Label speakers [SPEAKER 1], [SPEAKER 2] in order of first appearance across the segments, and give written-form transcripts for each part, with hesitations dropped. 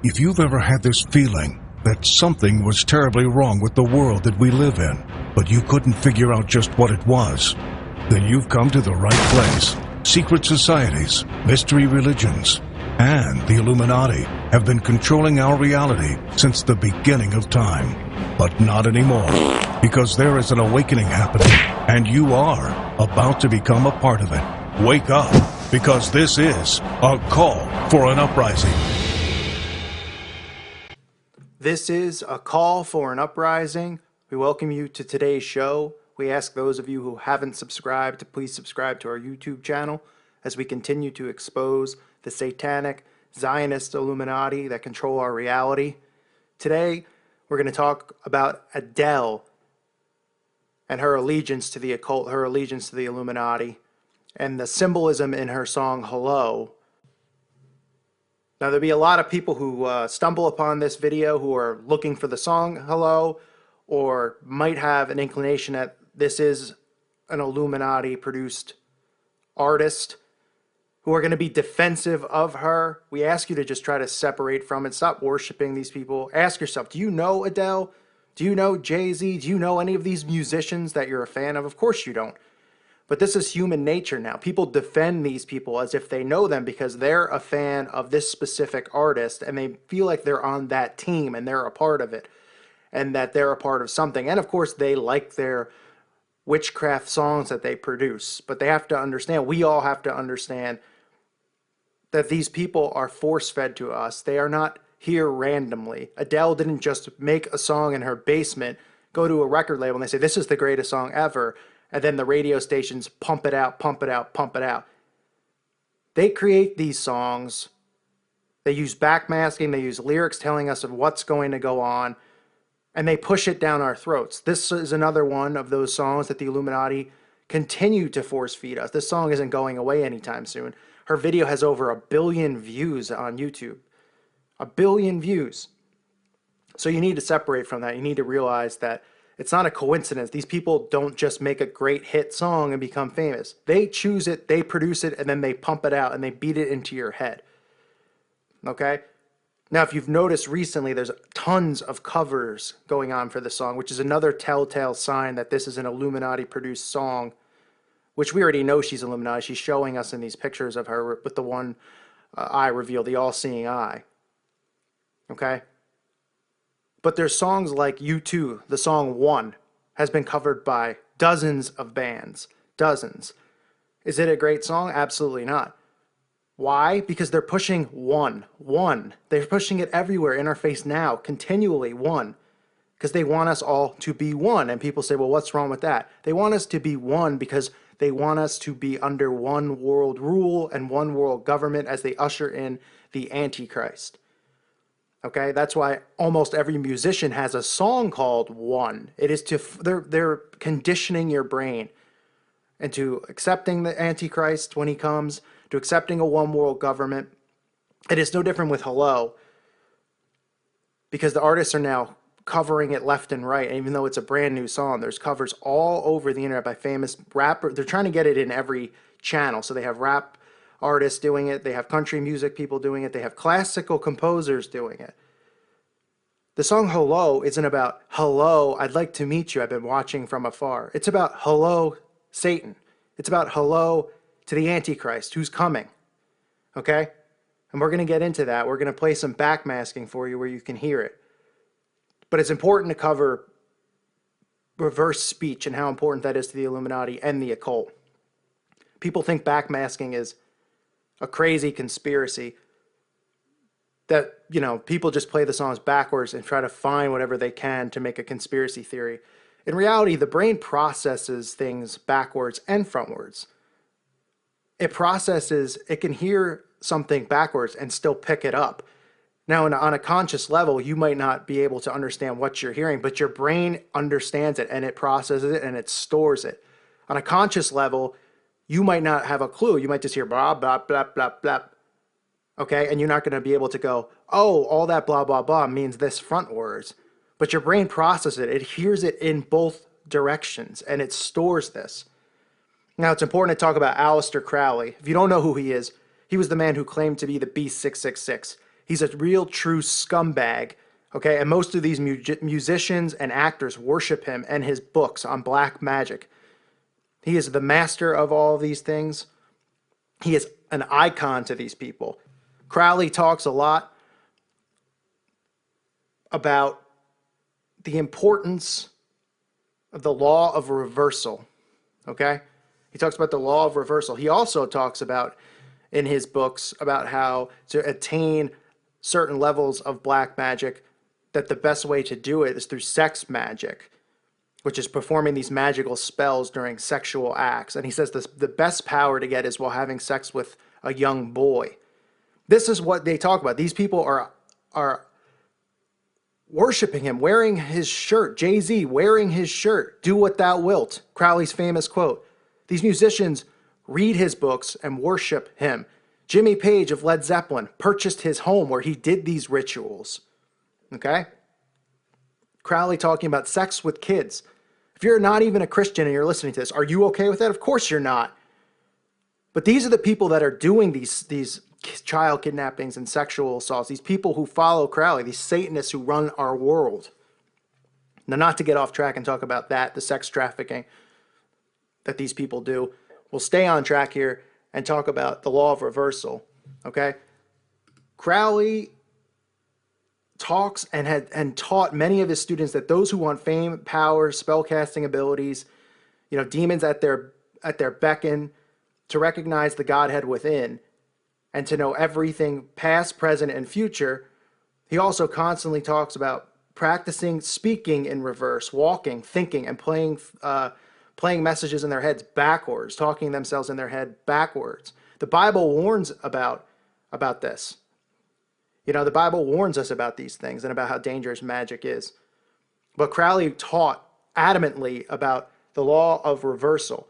[SPEAKER 1] If you've ever had this feeling that something was terribly wrong with the world that we live in, but you couldn't figure out just what it was, then you've come to the right place. Secret societies, mystery religions, and the Illuminati have been controlling our reality since the beginning of time. But not anymore, because there is an awakening happening, and you are about to become a part of it. Wake up, because this is a call for an uprising.
[SPEAKER 2] This is a call for an uprising. We welcome you to today's show. We ask those of you who haven't subscribed to please subscribe to our YouTube channel as we continue to expose the satanic Zionist Illuminati that control our reality. Today, we're going to talk about Adele and her allegiance to the occult, her allegiance to the Illuminati, and the symbolism in her song Hello. Now, there'll be a lot of people who stumble upon this video who are looking for the song Hello, or might have an inclination that this is an Illuminati-produced artist, who are going to be defensive of her. We ask you to just try to separate from it. Stop worshiping these people. Ask yourself, do you know Adele? Do you know Jay-Z? Do you know any of these musicians that you're a fan of? Of course you don't. But this is human nature now. People defend these people as if they know them because they're a fan of this specific artist and they feel like they're on that team and they're a part of it and that they're a part of something. And of course, they like their witchcraft songs that they produce. But they have to understand, we all have to understand that these people are force-fed to us. They are not here randomly. Adele didn't just make a song in her basement, go to a record label and they say, this is the greatest song ever. And then the radio stations pump it out, pump it out, pump it out. They create these songs. They use backmasking. They use lyrics telling us of what's going to go on. And they push it down our throats. This is another one of those songs that the Illuminati continue to force feed us. This song isn't going away anytime soon. Her video has over 1 billion views on YouTube. 1 billion views. So you need to separate from that. You need to realize that it's not a coincidence. These people don't just make a great hit song and become famous. They choose it, they produce it, and then they pump it out and they beat it into your head. Okay? Now, if you've noticed recently, there's tons of covers going on for this song, which is another telltale sign that this is an Illuminati-produced song, which we already know she's Illuminati. She's showing us in these pictures of her with the one eye reveal, the all-seeing eye. Okay? But there's songs like U2, the song One, has been covered by dozens of bands. Dozens. Is it a great song? Absolutely not. Why? Because they're pushing one. They're pushing it everywhere in our face now, continually, one. Because they want us all to be one. And people say, well, what's wrong with that? They want us to be one because they want us to be under one world rule and one world government as they usher in the Antichrist. Okay, that's why almost every musician has a song called One. It is to, they're conditioning your brain into accepting the Antichrist when he comes, to accepting a one world government. It is no different with Hello, because the artists are now covering it left and right. And even though it's a brand new song, there's covers all over the internet by famous rappers. They're trying to get it in every channel. So they have rap artists doing it, they have country music people doing it, they have classical composers doing it. The song Hello isn't about, hello, I'd like to meet you, I've been watching from afar. It's about, hello, Satan. It's about, hello to the Antichrist, who's coming. Okay? And we're going to get into that. We're going to play some backmasking for you where you can hear it. But it's important to cover reverse speech and how important that is to the Illuminati and the occult. People think backmasking is a crazy conspiracy that, you know, people just play the songs backwards and try to find whatever they can to make a conspiracy theory. In reality, the brain processes things backwards and frontwards. It processes, it can hear something backwards and still pick it up. Now, on a conscious level, you might not be able to understand what you're hearing, but your brain understands it and it processes it and it stores it. On a conscious level, you might not have a clue. You might just hear blah, blah, blah, blah, blah. Okay, and you're not going to be able to go, oh, all that blah, blah, blah means this frontwards. But your brain processes it. It hears it in both directions, and it stores this. Now, it's important to talk about Aleister Crowley. If you don't know who he is, he was the man who claimed to be the Beast 666. He's a real true scumbag. Okay, and most of these musicians and actors worship him and his books on black magic. He is the master of all these things. He is an icon to these people. Crowley talks a lot about the importance of the law of reversal. Okay? He talks about the law of reversal. He also talks about in his books about how to attain certain levels of black magic, that the best way to do it is through sex magic, which is performing these magical spells during sexual acts. And he says this, the best power to get is while having sex with a young boy. This is what they talk about. These people are worshiping him, wearing his shirt. Jay-Z wearing his shirt. Do what thou wilt. Crowley's famous quote. These musicians read his books and worship him. Jimmy Page of Led Zeppelin purchased his home where he did these rituals. Okay? Crowley talking about sex with kids. If you're not even a Christian and you're listening to this, are you okay with that? Of course you're not. But these are the people that are doing these child kidnappings and sexual assaults. These people who follow Crowley, these Satanists who run our world. Now, not to get off track and talk about that, the sex trafficking that these people do. We'll stay on track here and talk about the law of reversal. Okay? Crowley talks and taught many of his students that those who want fame, power, spellcasting abilities, demons at their beckon, to recognize the Godhead within, and to know everything past, present, and future. He also constantly talks about practicing speaking in reverse, walking, thinking, and playing messages in their heads backwards, talking themselves in their head backwards. The Bible warns about this. The Bible warns us about these things and about how dangerous magic is. But Crowley taught adamantly about the law of reversal.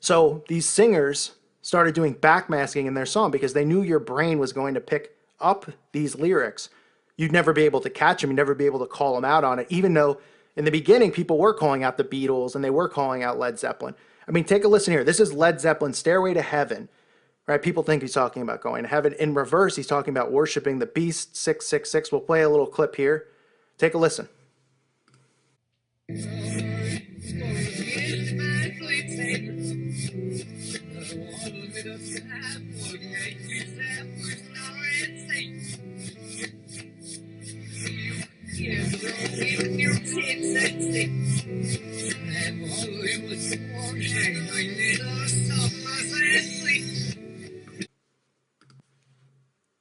[SPEAKER 2] So these singers started doing backmasking in their song because they knew your brain was going to pick up these lyrics. You'd never be able to catch them. You'd never be able to call them out on it, even though in the beginning people were calling out the Beatles and they were calling out Led Zeppelin. I mean, take a listen here. This is Led Zeppelin's Stairway to Heaven. Right? People think he's talking about going to heaven. In reverse, he's talking about worshiping the beast 666. We'll play a little clip here. Take a listen.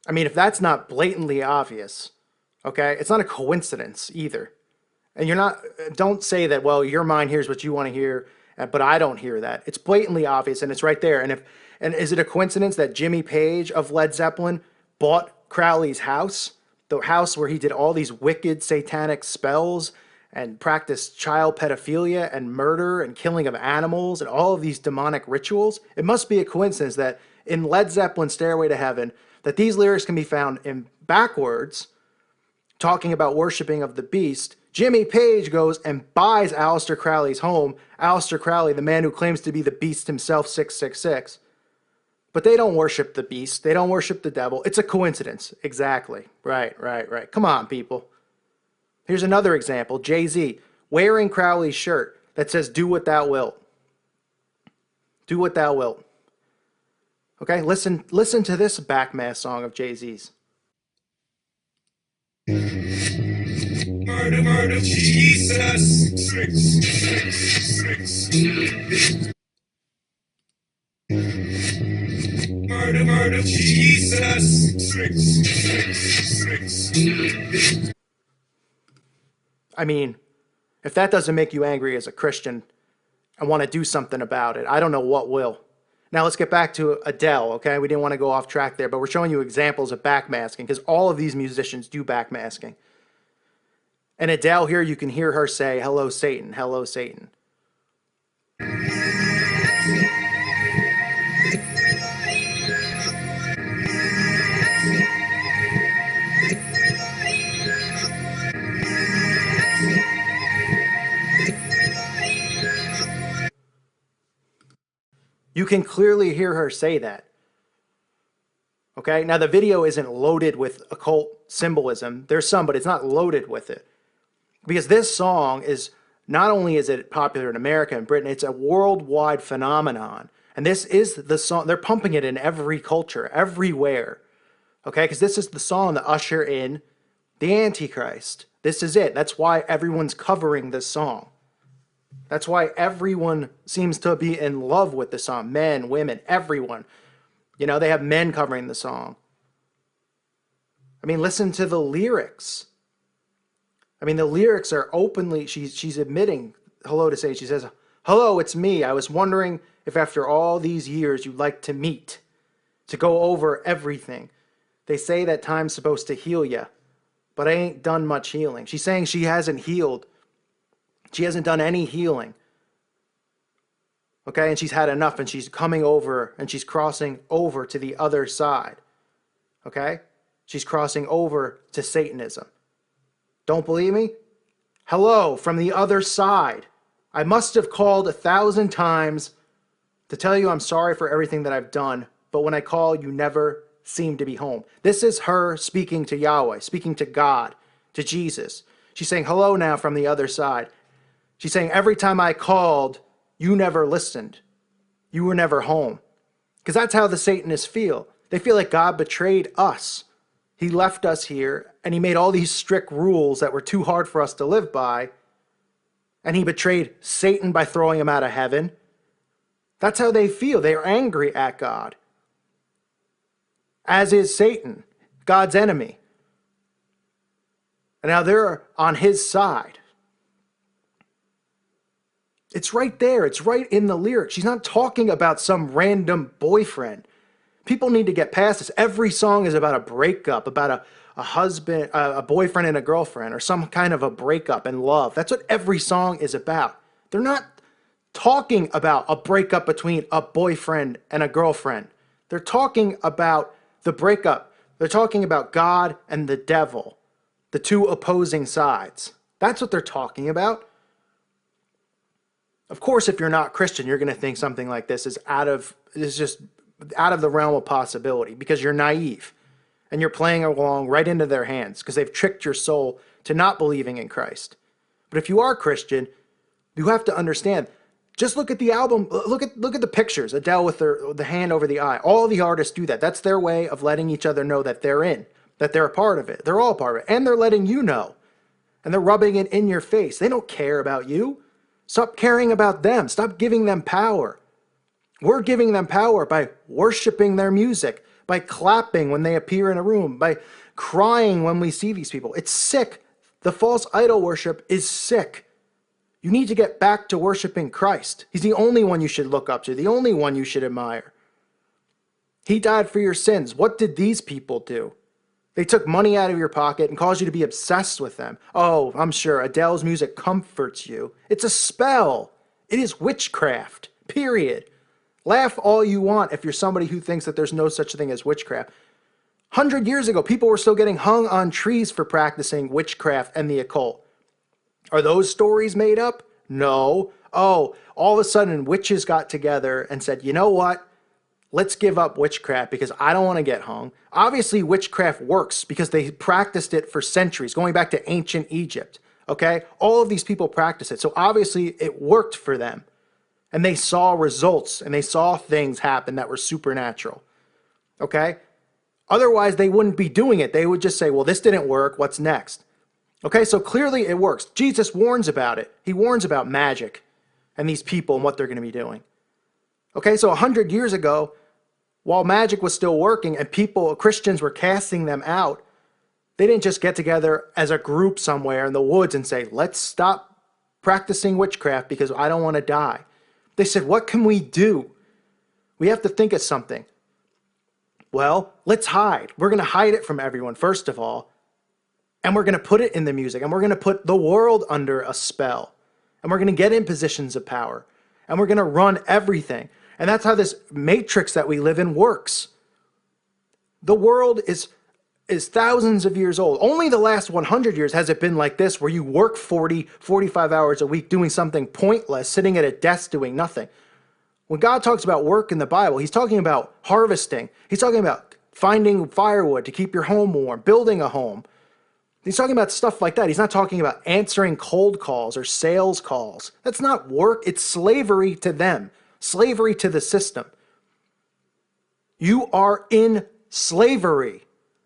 [SPEAKER 2] I mean, if that's not blatantly obvious, okay, it's not a coincidence either. And don't say that, well, your mind hears what you want to hear, but I don't hear that. It's blatantly obvious and it's right there. And is it a coincidence that Jimmy Page of Led Zeppelin bought Crowley's house? The house where he did all these wicked satanic spells and practiced child pedophilia and murder and killing of animals and all of these demonic rituals? It must be a coincidence that in Led Zeppelin's Stairway to Heaven, that these lyrics can be found in backwards, talking about worshiping of the beast. Jimmy Page goes and buys Aleister Crowley's home. Aleister Crowley, the man who claims to be the beast himself, 666. But they don't worship the beast. They don't worship the devil. It's a coincidence. Exactly. Right. Come on, people. Here's another example. Jay-Z wearing Crowley's shirt that says, do what thou wilt. Do what thou wilt. Okay, listen to this backmass song of Jay-Z's.
[SPEAKER 3] Murder, murder, Jesus. Murder, murder, Jesus.
[SPEAKER 2] I mean, if that doesn't make you angry as a Christian and want to do something about it, I don't know what will. Now let's get back to Adele, okay? We didn't want to go off track there, but we're showing you examples of backmasking because all of these musicians do backmasking. And Adele here, you can hear her say, hello, Satan, hello, Satan. You can clearly hear her say that. Okay, now the video isn't loaded with occult symbolism. There's some, but it's not loaded with it. Because this song is, not only is it popular in America and Britain, it's a worldwide phenomenon. And this is the song, they're pumping it in every culture, everywhere. Okay, because this is the song that usher in the Antichrist. This is it. That's why everyone's covering this song. That's why everyone seems to be in love with the song. Men, women, everyone. You know, they have men covering the song. I mean, listen to the lyrics. I mean, the lyrics are openly, she's admitting hello to Satan. She says, "Hello, it's me. I was wondering if after all these years you'd like to meet, to go over everything. They say that time's supposed to heal you, but I ain't done much healing." She's saying she hasn't healed. She hasn't done any healing. Okay, and she's had enough, and she's coming over, and she's crossing over to the other side. Okay? She's crossing over to Satanism. Don't believe me? Hello, from the other side. I must have called 1,000 times to tell you I'm sorry for everything that I've done, but when I call, you never seem to be home. This is her speaking to Yahweh, speaking to God, to Jesus. She's saying, hello now from the other side. She's saying, every time I called, you never listened. You were never home. Because that's how the Satanists feel. They feel like God betrayed us. He left us here, and he made all these strict rules that were too hard for us to live by. And he betrayed Satan by throwing him out of heaven. That's how they feel. They are angry at God. As is Satan, God's enemy. And now they're on his side. It's right there. It's right in the lyrics. She's not talking about some random boyfriend. People need to get past this. Every song is about a breakup, about a husband, a boyfriend and a girlfriend, or some kind of a breakup and love. That's what every song is about. They're not talking about a breakup between a boyfriend and a girlfriend. They're talking about the breakup. They're talking about God and the devil, the two opposing sides. That's what they're talking about. Of course, if you're not Christian, you're going to think something like this is just out of the realm of possibility because you're naive and you're playing along right into their hands because they've tricked your soul to not believing in Christ. But if you are Christian, you have to understand. Just look at the album. Look at the pictures. Adele with the hand over the eye. All the artists do that. That's their way of letting each other know that they're in, that they're a part of it. They're all a part of it, and they're letting you know, and they're rubbing it in your face. They don't care about you. Stop caring about them. Stop giving them power. We're giving them power by worshiping their music, by clapping when they appear in a room, by crying when we see these people. It's sick. The false idol worship is sick. You need to get back to worshiping Christ. He's the only one you should look up to, the only one you should admire. He died for your sins. What did these people do? They took money out of your pocket and caused you to be obsessed with them. Oh, I'm sure Adele's music comforts you. It's a spell. It is witchcraft, period. Laugh all you want if you're somebody who thinks that there's no such thing as witchcraft. 100 years ago, people were still getting hung on trees for practicing witchcraft and the occult. Are those stories made up? No. Oh, all of a sudden witches got together and said, you know what? Let's give up witchcraft because I don't want to get hung. Obviously, witchcraft works because they practiced it for centuries, going back to ancient Egypt. Okay? All of these people practice it. So obviously, it worked for them. And they saw results and they saw things happen that were supernatural. Okay? Otherwise, they wouldn't be doing it. They would just say, well, this didn't work. What's next? Okay, so clearly it works. Jesus warns about it. He warns about magic and these people and what they're going to be doing. Okay, so 100 years ago, while magic was still working and Christians were casting them out, they didn't just get together as a group somewhere in the woods and say, let's stop practicing witchcraft because I don't want to die. They said, what can we do? We have to think of something. Well, let's hide. We're going to hide it from everyone, first of all. And we're going to put it in the music. And we're going to put the world under a spell. And we're going to get in positions of power. And we're going to run everything. And that's how this matrix that we live in works. The world is thousands of years old. Only the last 100 years has it been like this, where you work 40, 45 hours a week doing something pointless, sitting at a desk doing nothing. When God talks about work in the Bible, he's talking about harvesting. He's talking about finding firewood to keep your home warm, building a home. He's talking about stuff like that. He's not talking about answering cold calls or sales calls. That's not work. It's slavery to them, slavery to the system. You are in slavery.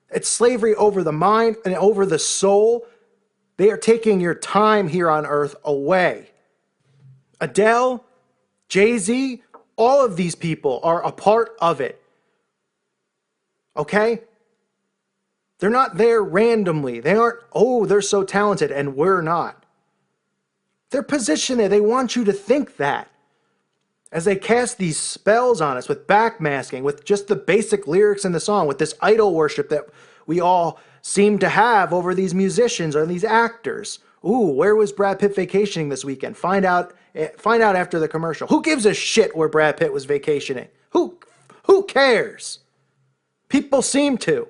[SPEAKER 2] It's slavery over the mind and over the soul. They are taking your time here on earth away. Adele, Jay-Z, all of these people are a part of it. Okay? They're not there randomly. They aren't, oh, they're so talented and we're not. They're positioned there. They want you to think that. As they cast these spells on us with backmasking, with just the basic lyrics in the song, with this idol worship that we all seem to have over these musicians or these actors. Ooh, where was Brad Pitt vacationing this weekend? Find out after the commercial. Who gives a shit where Brad Pitt was vacationing? Who cares? People seem to.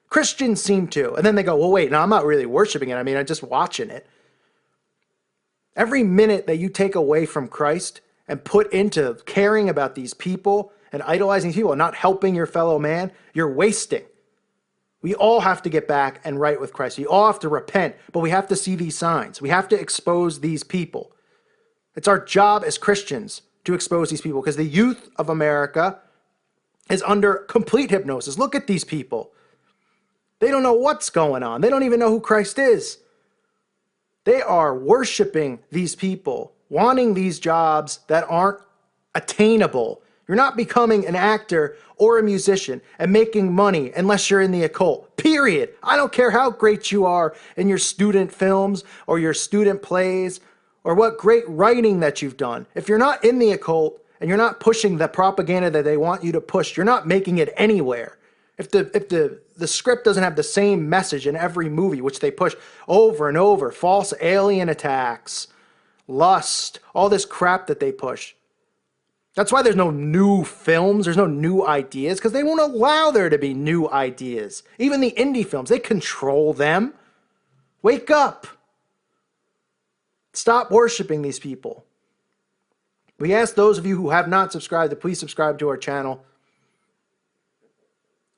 [SPEAKER 2] Christians seem to. And then they go, well, wait, no, I'm not really worshiping it. I mean, I'm just watching it. Every minute that you take away from Christ and put into caring about these people and idolizing people and not helping your fellow man, you're wasting. We all have to get back and right with Christ. We all have to repent, but we have to see these signs. We have to expose these people. It's our job as Christians to expose these people because the youth of America is under complete hypnosis. Look at these people. They don't know what's going on. They don't even know who Christ is. They are worshiping these people, wanting these jobs that aren't attainable. You're not becoming an actor or a musician and making money unless you're in the occult, period. I don't care how great you are in your student films or your student plays or what great writing that you've done. If you're not in the occult and you're not pushing the propaganda that they want you to push, you're not making it anywhere. If the script doesn't have the same message in every movie, which they push over and over, false alien attacks, lust, all this crap that they push. That's why there's no new films, there's no new ideas, because they won't allow there to be new ideas. Even the indie films, they control them. Wake up. Stop worshiping these people. We ask those of you who have not subscribed to please subscribe to our channel.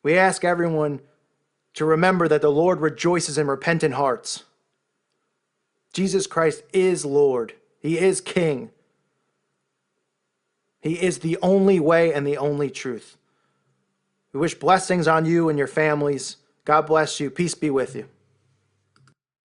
[SPEAKER 2] We ask everyone to remember that the Lord rejoices in repentant hearts. Jesus Christ is Lord. He is King. He is the only way and the only truth. We wish blessings on you and your families. God bless you. Peace be with you.